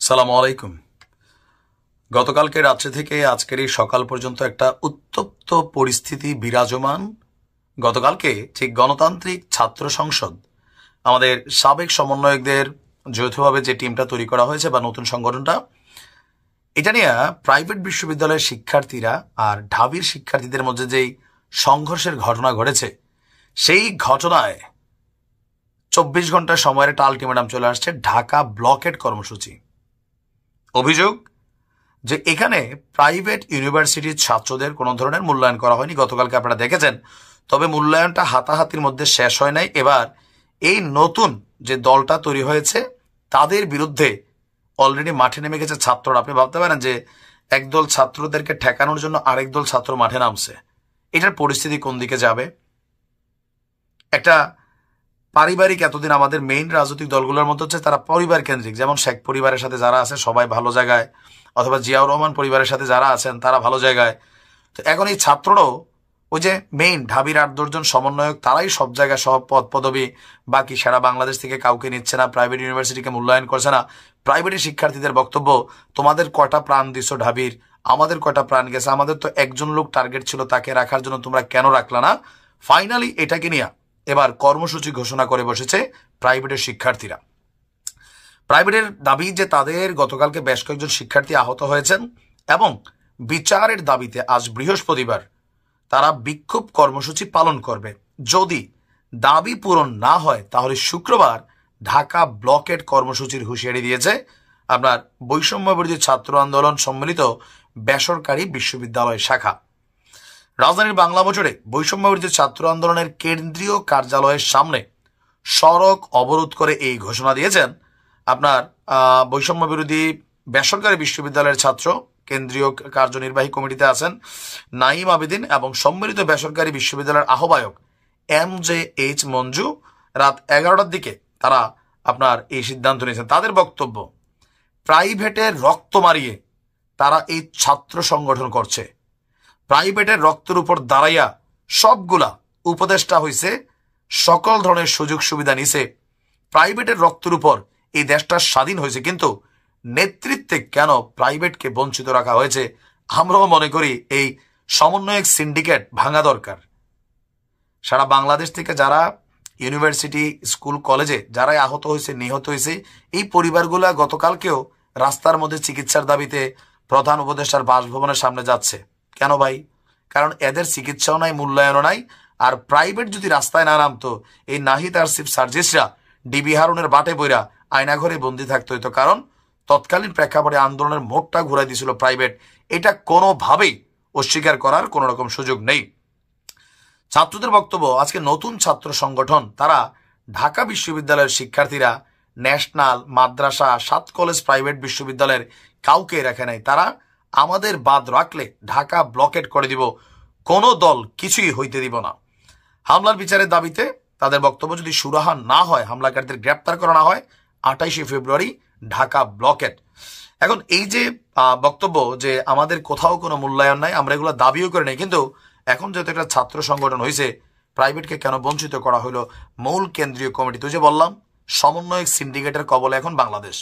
সালাম আলাইকুম। গতকালকে রাত্রে থেকে আজকের এই সকাল পর্যন্ত একটা উত্তপ্ত পরিস্থিতি বিরাজমান। গতকালকে ঠিক গণতান্ত্রিক ছাত্র সংসদ আমাদের সাবেক সমন্বয়কদের যৌথভাবে যে টিমটা তৈরি করা হয়েছে বা নতুন সংগঠনটা, এটা নিয়ে প্রাইভেট বিশ্ববিদ্যালয়ের শিক্ষার্থীরা আর ঢাবির শিক্ষার্থীদের মধ্যে যেই সংঘর্ষের ঘটনা ঘটেছে, সেই ঘটনায় 24 ঘন্টা সময়ের একটা আলটিমেটাম চলে আসছে, ঢাকা ব্লকেড কর্মসূচি। অভিযোগ যে এখানে প্রাইভেট ইউনিভার্সিটির ছাত্রদের কোনো ধরনের মূল্যায়ন করা হয়নি। গতকালকে আপনারা দেখেছেন, তবে মূল্যায়নটা হাতাহাতির মধ্যে শেষ হয় নাই। এবার এই নতুন যে দলটা তৈরি হয়েছে তাদের বিরুদ্ধে অলরেডি মাঠে নেমে গেছে ছাত্ররা। আপনি ভাবতে পারেন যে একদল ছাত্রদেরকে ঠেকানোর জন্য আরেক দল ছাত্র মাঠে নামছে। এটার পরিস্থিতি কোন দিকে যাবে? একটা পারিবারিক, এতদিন আমাদের মেইন রাজনৈতিক দলগুলোর মধ্যে হচ্ছে তারা পরিবার কেন্দ্রিক, যেমন শেখ পরিবারের সাথে যারা আছে সবাই ভালো জায়গায়, অথবা জিয়াউর রহমান পরিবারের সাথে যারা আছেন তারা ভালো জায়গায়। তো এখন এই ছাত্ররাও ওই যে মেইন ঢাবির 8-10 জন সমন্বয়ক, তারাই সব জায়গায় সব পদ পদবি, বাকি সারা বাংলাদেশ থেকে কাউকে নিচ্ছে না, প্রাইভেট ইউনিভার্সিটিকে মূল্যায়ন করছে না। প্রাইভেটের শিক্ষার্থীদের বক্তব্য, তোমাদের কয়টা প্রাণ দিছো ঢাবির, আমাদের কয়টা প্রাণ গেছে, আমাদের তো একজন লোক টার্গেট ছিল, তাকে রাখার জন্য তোমরা কেন রাখলা না? ফাইনালি এটাকে নিয়ে এবার কর্মসূচি ঘোষণা করে বসেছে প্রাইভেটের শিক্ষার্থীরা। প্রাইভেটের দাবি যে তাদের গতকালকে বেশ কয়েকজন শিক্ষার্থী আহত হয়েছেন এবং বিচারের দাবিতে আজ বৃহস্পতিবার তারা বিক্ষোভ কর্মসূচি পালন করবে। যদি দাবি পূরণ না হয় তাহলে শুক্রবার ঢাকা ব্লকেড কর্মসূচির হুঁশিয়ারি দিয়েছে আপনার বৈষম্য বিরোধী ছাত্র আন্দোলন সম্মিলিত বেসরকারি বিশ্ববিদ্যালয় শাখা। রাজধানীর বাংলা মোটরে বৈষম্য বিরোধী ছাত্র আন্দোলনের কেন্দ্রীয় কার্যালয়ের সামনে সড়ক অবরোধ করে এই ঘোষণা দিয়েছেন আপনার বৈষম্য বিরোধী বেসরকারি বিশ্ববিদ্যালয়ের ছাত্র কেন্দ্রীয় কার্যনির্বাহী কমিটিতে আছেন নাঈম আবেদিন এবং সম্মিলিত বেসরকারি বিশ্ববিদ্যালয়ের আহ্বায়ক MJH মঞ্জু। রাত 11টার দিকে তারা আপনার এই সিদ্ধান্ত নিয়েছেন। তাদের বক্তব্য, প্রাইভেটের রক্ত মারিয়ে তারা এই ছাত্র সংগঠন করছে। প্রাইভেটের রক্তের উপর দাঁড়াইয়া সবগুলা উপদেষ্টা হইছে, সকল ধরনের সুযোগ সুবিধা নিছে। প্রাইভেটের রক্তের উপর এই দেশটা স্বাধীন হয়েছে, কিন্তু নেতৃত্বে কেন প্রাইভেটকে বঞ্চিত রাখা হয়েছে? আমরাও মনে করি এই সমন্বয়ক সিন্ডিকেট ভাঙা দরকার। সারা বাংলাদেশ থেকে যারা ইউনিভার্সিটি, স্কুল, কলেজে যারাই আহত হয়েছে, নিহত হয়েছে, এই পরিবারগুলা গতকালকেও রাস্তার মধ্যে চিকিৎসার দাবিতে প্রধান উপদেষ্টার বাসভবনের সামনে যাচ্ছে। কেন ভাই? কারণ এদের চিকিৎসাও নাই, মূল্যায়নও নাই। আর প্রাইভেট যদি রাস্তায় না নামতো, এই নাহিদ আর চিফ সার্জিসরা ডিবি হারুনের বাটে বইরা আয়নাঘরে বন্দি থাকতে হইতো। কারণ তৎকালীন প্রেক্ষাপটে আন্দোলনের মোড়টা ঘুরাই দিয়েছিল প্রাইভেট। এটা কোনোভাবেই অস্বীকার করার কোনো রকম সুযোগ নেই। ছাত্রদের বক্তব্য, আজকে নতুন ছাত্র সংগঠন তারা ঢাকা বিশ্ববিদ্যালয়ের শিক্ষার্থীরা ন্যাশনাল, মাদ্রাসা, 7 কলেজ, প্রাইভেট বিশ্ববিদ্যালয়ের কাউকে রাখে নাই। তারা আমাদের বাদ রাখলে ঢাকা ব্লকেট করে দিব, কোনো দল কিছুই হইতে দিব না। হামলার বিচারের দাবিতে তাদের বক্তব্য, যদি সুরাহা না হয়, হামলাকারীদের গ্রেপ্তার করা না হয়, 28শে ফেব্রুয়ারি ঢাকা ব্লকেট। এখন এই যে বক্তব্য যে আমাদের কোথাও কোনো মূল্যায়ন নাই, আমরা এগুলো দাবিও করে নেই, কিন্তু এখন যেহেতু একটা ছাত্র সংগঠন হয়েছে, প্রাইভেটকে কেন বঞ্চিত করা হলো? মূল কেন্দ্রীয় কমিটি, তো যে বললাম সমন্বয়ক সিন্ডিকেটের কবলে এখন বাংলাদেশ।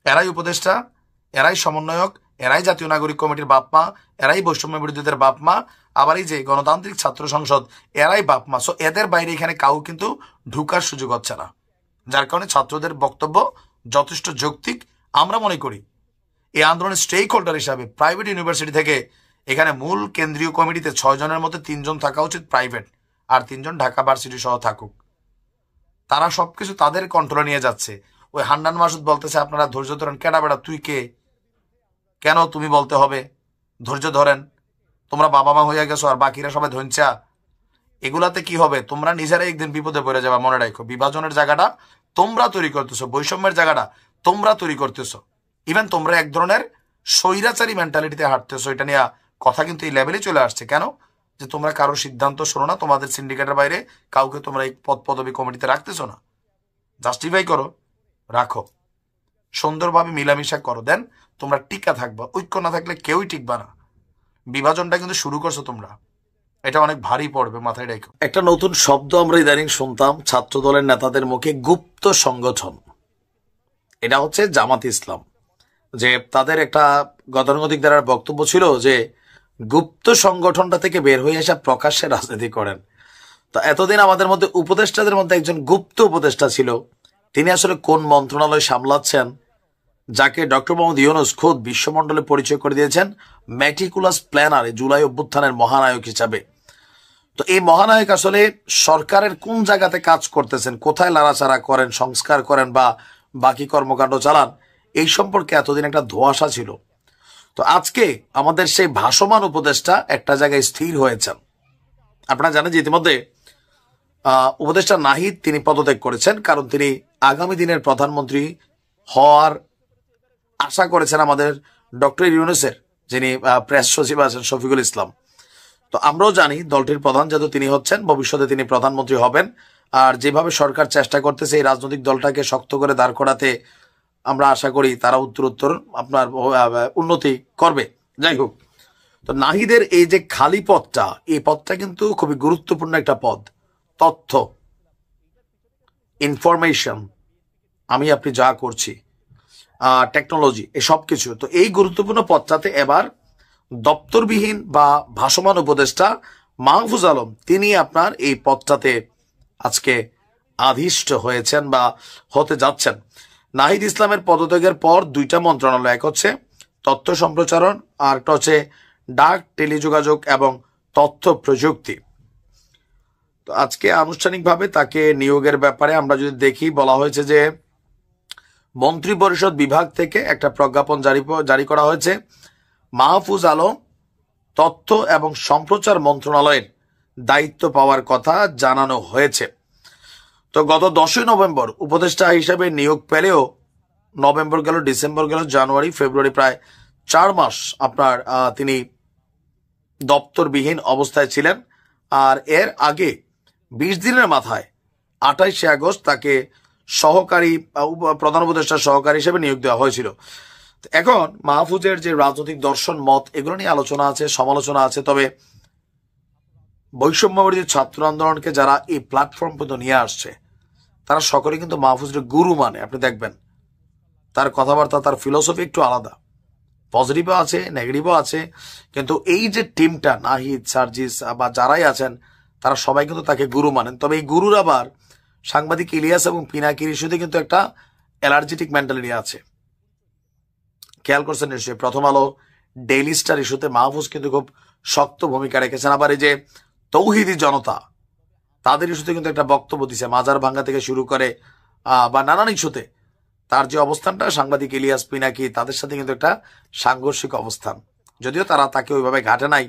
এরাই উপদেষ্টা, এরাই সমন্বয়ক, এরাই জাতীয় নাগরিক কমিটির বাপমা, এরাই বৈষম্য বিরোধীদের বাপমা, আবার এই যে গণতান্ত্রিক ছাত্র সংসদ, এরাই বাপমা। সো এদের বাইরে এখানে কাউ কিন্তু ঢুকার সুযোগ হচ্ছে না, যার কারণে ছাত্রদের বক্তব্য যথেষ্ট যৌক্তিক। আমরা মনে করি এই আন্দোলনের স্টেক হোল্ডার হিসাবে প্রাইভেট ইউনিভার্সিটি থেকে এখানে মূল কেন্দ্রীয় কমিটিতে 6 জনের মধ্যে 3 জন থাকা উচিত প্রাইভেট, আর 3 জন ঢাকা ভার্সিটি সহ থাকুক। তারা সবকিছু তাদের কন্ট্রোলে নিয়ে যাচ্ছে। ওই হান্নান মাসুদ বলতেছে আপনারা ধৈর্য ধরেন। কেডা বেড়া তুই কে? কেন তুমি বলতে হবে ধৈর্য ধরেন? তোমরা বাবা মা হইয়া গেছো আর বাকিরা সবাই ধনচা। এগুলাতে কি হবে? তোমরা নিজেরাই একদিন বিপদে পড়ে যাবা। মনে রাখো, বিভাজনের জায়গাটা তোমরা তৈরি করতেছো, বৈষম্যের জায়গাটা তোমরা তৈরি করতেছো। ইভেন তোমরা এক ধরনের স্বৈরাচারী মেন্টালিটিতে হাঁটতেছো। এটা নিয়ে কথা কিন্তু এই লেভেলে চলে আসছে। কেন? যে তোমরা কারো সিদ্ধান্ত শোনো না, তোমাদের সিন্ডিকেটের বাইরে কাউকে তোমরা এই পদ পদবি কমিটিতে রাখতেছো না। জাস্টিফাই করো, রাখো, সুন্দরভাবে মিলামিশা করো, দেন তোমরা টিকা থাকবা। ঐক্য না থাকলে কেউই টিকবা না। বিভাজনটা কিন্তু শুরু করছো তোমরা, এটা অনেক ভারী পড়বে, মাথায় রেখো। একটা নতুন শব্দ আমরা ইদানিং শুনতাম ছাত্র দলের নেতাদের মুখে, গুপ্ত সংগঠন। এটা হচ্ছে জামাত ইসলাম, যে তাদের একটা গতানুগতিক দ্বারার বক্তব্য ছিল যে গুপ্ত সংগঠনটা থেকে বের হয়ে এসে প্রকাশ্যে রাজনীতি করেন। তো এতদিন আমাদের মধ্যে উপদেষ্টাদের মধ্যে একজন গুপ্ত উপদেষ্টা ছিল, তিনি আসলে কোন মন্ত্রণালয় সামলাচ্ছেন, যাকে ডক্টর মোহাম্মদ ইউনূস খোদ বিশ্বমণ্ডলে পরিচয় করে দিয়েছেন ম্যাটিকুলাস প্ল্যানার, জুলাই অভ্যুত্থানের মহানায়ক হিসাবে। তো এই মহানায়ক আসলে সরকারের কোন জায়গাতে কাজ করতেছেন, কোথায় লাড়াচাড়া করেন, সংস্কার করেন বা বাকি কর্মকাণ্ড চালান, এই সম্পর্কে এতদিন একটা ধোঁয়াশা ছিল। তো আজকে আমাদের সেই ভাসমান উপদেষ্টা একটা জায়গায় স্থির হয়েছেন। আপনারা জানেন যে ইতিমধ্যে উপদেষ্টা নাহিদ তিনি পদত্যাগ করেছেন, কারণ তিনি আগামী দিনের প্রধানমন্ত্রী হওয়ার আশা করেছেন আমাদের ডক্টর ইউনূসের, যিনি প্রেস সচিব আছেন শফিকুল ইসলাম। তো আমরাও জানি দলটির প্রধান যেহেতু তিনি হচ্ছেন, ভবিষ্যতে তিনি প্রধানমন্ত্রী হবেন। আর যেভাবে সরকার চেষ্টা করতেছে এই রাজনৈতিক দলটাকে শক্ত করে দাঁড় করাতে, আমরা আশা করি তারা উত্তর আপনার উন্নতি করবে। যাই হোক, তো নাহিদের এই যে খালি পদটা, এই পদটা কিন্তু খুবই গুরুত্বপূর্ণ একটা পদ। তথ্য, ইনফরমেশন, আমি আপনি যা করছি, টেকনোলজি, এসব কিছু। তো এই গুরুত্বপূর্ণ পদটাতে এবার দপ্তরবিহীন বা ভাসমান উপদেষ্টা মাহফুজ আলম তিনি আপনার এই পদটাতে আজকে আদিষ্ট হয়েছেন বা হতে যাচ্ছেন। নাহিদ ইসলামের পদত্যাগের পর দুইটা মন্ত্রণালয়, এক হচ্ছে তথ্য সম্প্রচারণ আর একটা হচ্ছে ডাক, টেলিযোগাযোগ এবং তথ্য প্রযুক্তি। তো আজকে আনুষ্ঠানিকভাবে তাকে নিয়োগের ব্যাপারে আমরা যদি দেখি, বলা হয়েছে যে মন্ত্রিপরিষদ বিভাগ থেকে একটা প্রজ্ঞাপন জারি করা হয়েছে। মাহফুজ আলম তথ্য এবং সম্প্রচার মন্ত্রণালয়ের দায়িত্ব পাওয়ার কথা জানানো হয়েছে। তো গত 10ই নভেম্বর উপদেষ্টা হিসেবে নিয়োগ পেলেও নভেম্বর গেল, ডিসেম্বর গেল, জানুয়ারি, ফেব্রুয়ারি, প্রায় 4 মাস আপনার তিনি দপ্তরবিহীন অবস্থায় ছিলেন। আর এর আগে 20 দিনের মাথায় 28শে আগস্ট তাকে সহকারী প্রধান উপদেষ্টা সহকারী হিসেবে নিয়োগ দেওয়া হয়েছিল। এখন মাহফুজের যে রাজনৈতিক দর্শন, মত, এগুলো নিয়ে আলোচনা আছে, সমালোচনা আছে। তবে বৈষম্যবিরোধী ছাত্র আন্দোলনকে যারা এই প্ল্যাটফর্ম পর্যন্ত নিয়ে আসছে, তারা সকলে কিন্তু মাহফুজের গুরু মানে। আপনি দেখবেন তার কথাবার্তা, তার ফিলোসফি একটু আলাদা, পজিটিভও আছে, নেগেটিভও আছে। কিন্তু এই যে টিমটা, নাহিদ, সার্জিস বা যারাই আছেন, তারা সবাই কিন্তু তাকে গুরু মানেন। তবে এই গুরুর আবার সাংবাদিক ইলিয়াস এবং পিনাকির ইস্যুতে কিন্তু একটা অ্যালার্জেটিক মেন্টালিটি আছে। খেয়াল করছেন নিশ্চয়ই, প্রথম আলো, ডেইলি স্টার ইস্যুতে মাহফুজ কিন্তু খুব শক্ত ভূমিকা রেখেছেন। আবার এই যে তৌহিদি জনতা, তাদের ইস্যুতে কিন্তু একটা বক্তব্য দিচ্ছে, মাজার ভাঙ্গা থেকে শুরু করে বা নানান ইস্যুতে তার যে অবস্থানটা, সাংবাদিক ইলিয়াস, পিনাকি, তাদের সাথে কিন্তু একটা সাংঘর্ষিক অবস্থান। যদিও তারা তাকে ওইভাবে ঘাটে নাই,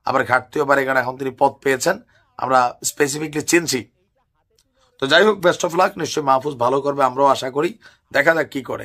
আবার ঘাটতেও পারে, কারণ এখন তিনি পদ পেয়েছেন, আমরা স্পেসিফিকলি চিনছি। তো যাই হোক, বেস্ট অফ লাক। নিশ্চয়ই মাহফুজ ভালো করবে, আমরাও আশা করি। দেখা যাক কি করে।